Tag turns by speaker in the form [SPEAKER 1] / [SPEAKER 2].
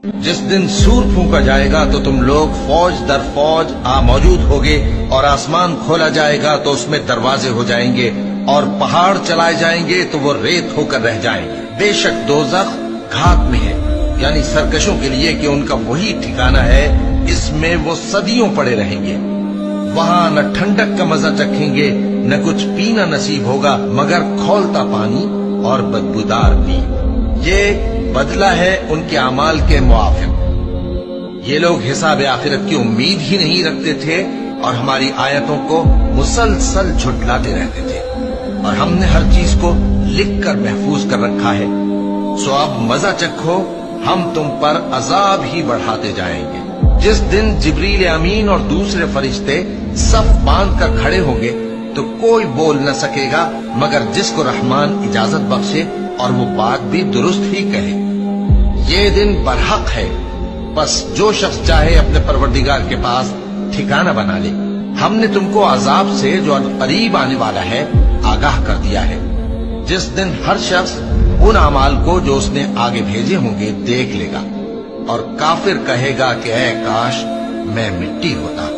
[SPEAKER 1] जिस दिन सूर फूंका जाएगा तो तुम लोग फौज दर फौज मौजूद होगे और आसमान खोला जाएगा तो उसमें दरवाजे हो जाएंगे और पहाड़ चलाए जाएंगे तो वो रेत होकर रह जाएंगे। बेशक दोज़ख घात में है, यानी सरकशों के लिए कि उनका वही ठिकाना है, इसमें वो सदियों पड़े रहेंगे। वहां न ठंडक का मजा चखेंगे न कुछ पीना नसीब होगा मगर खौलता पानी और बदबूदार पी। ये बदला है उनके अमाल के मुआफिक। ये लोग हिसाब आखिरत की उम्मीद ही नहीं रखते थे और हमारी आयतों को मुसलसल झुटलाते रहते थे, और हमने हर चीज को लिख कर महफूज कर रखा है। सो अब मजा चखो, हम तुम पर अजाब ही बढ़ाते जाएंगे। जिस दिन जिब्रील अमीन और दूसरे फरिश्ते सफ बांध कर खड़े होंगे तो कोई बोल न सकेगा मगर जिसको रहमान इजाजत बख्शे और वो बात भी दुरुस्त ही कहे। ये दिन बरहक है, बस जो शख्स चाहे अपने परवरदिगार के पास ठिकाना बना ले। हमने तुमको अजाब से जो करीब आने वाला है आगाह कर दिया है, जिस दिन हर शख्स उन अमाल को जो उसने आगे भेजे होंगे देख लेगा और काफिर कहेगा कि ऐ काश मैं मिट्टी होता।